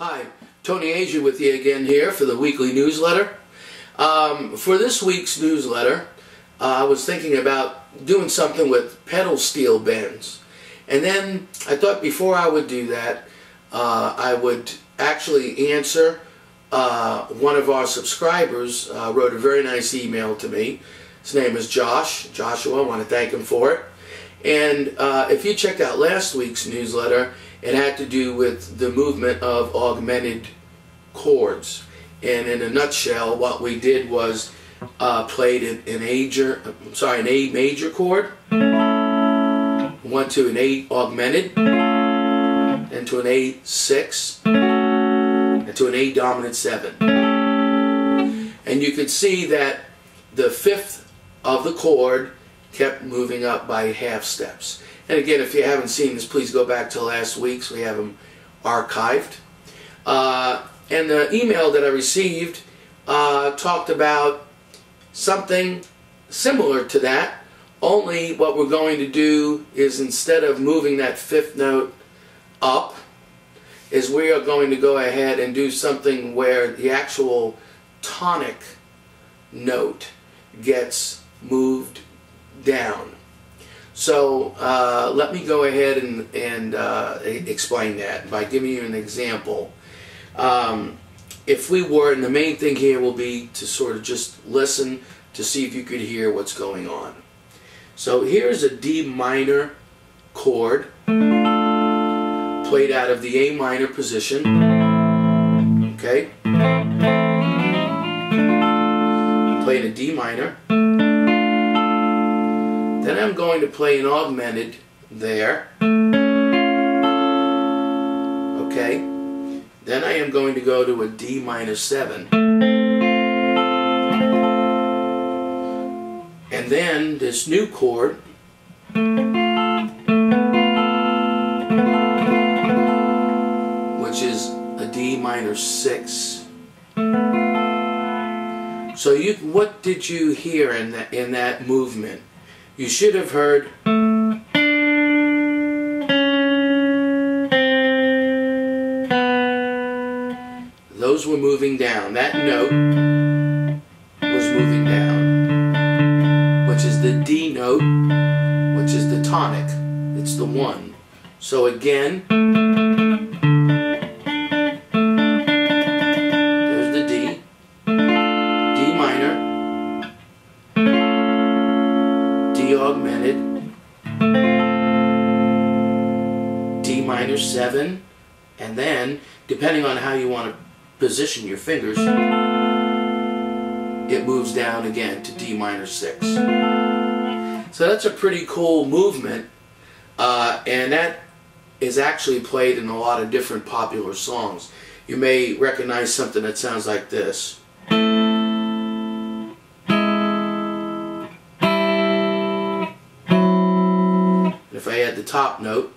Hi, Tony Asia with you again here for the weekly newsletter. For this week's newsletter, I was thinking about doing something with pedal steel bends. And then I thought before I would do that, I would actually answer one of our subscribers wrote a very nice email to me. His name is Joshua. I want to thank him for it. And if you checked out last week's newsletter, it had to do with the movement of augmented chords. And in a nutshell, what we did was played an A major chord, went to an A augmented, then to an A6, and to an A dominant 7. And you could see that the fifth of the chord kept moving up by half steps. And again, if you haven't seen this, please go back to last week's. We have them archived. And the email that I received talked about something similar to that, only what we're going to do is instead of moving that fifth note up, is we are going to go ahead and do something where the actual tonic note gets moved down. So let me go ahead and explain that by giving you an example. If we were, and the main thing here will be to sort of just listen to see if you could hear what's going on. So here's a D minor chord played out of the A minor position. Okay? Playing a D minor. Then I'm going to play an augmented there. Okay? Then I am going to go to a D minor 7. And then this new chord, which is a D minor 6. So what did you hear in that movement? You should have heard those were moving down. That note was moving down, which is the D note, which is the tonic. It's the 1. So again, there's the D, D minor, D augmented, D minor 7, and then, depending on how you want to position your fingers, it moves down again to D minor 6. So that's a pretty cool movement, and that is actually played in a lot of different popular songs. You may recognize something that sounds like this. If I add the top note,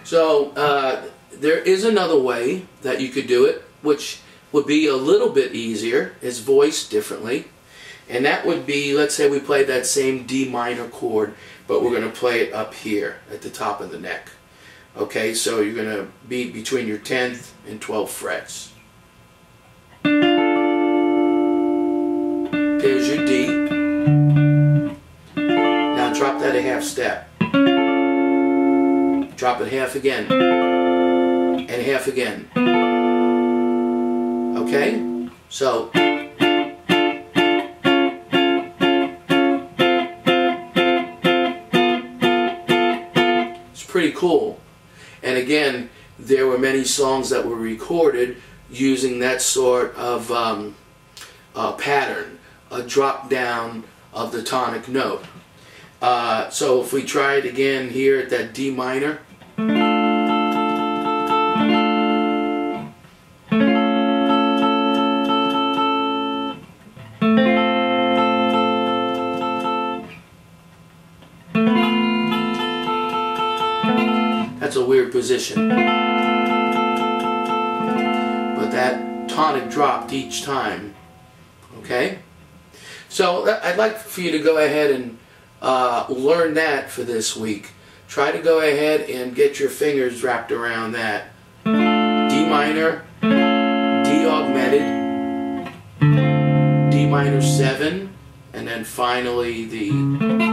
so there is another way that you could do it, which would be a little bit easier. It's voiced differently. And that would be, let's say we played that same D minor chord, but we're going to play it up here at the top of the neck. Okay, so you're going to be between your 10th and 12th frets. There's your D. Now drop that a half step. Drop it half again. And half again. Okay? So it's pretty cool. And again, there were many songs that were recorded using that sort of pattern, a drop down of the tonic note. So if we try it again here at that D minor, that's a weird position, but that tonic dropped each time. Okay? So I'd like for you to go ahead and learn that for this week. Try to go ahead and get your fingers wrapped around that. D minor, D augmented, D minor 7, and then finally the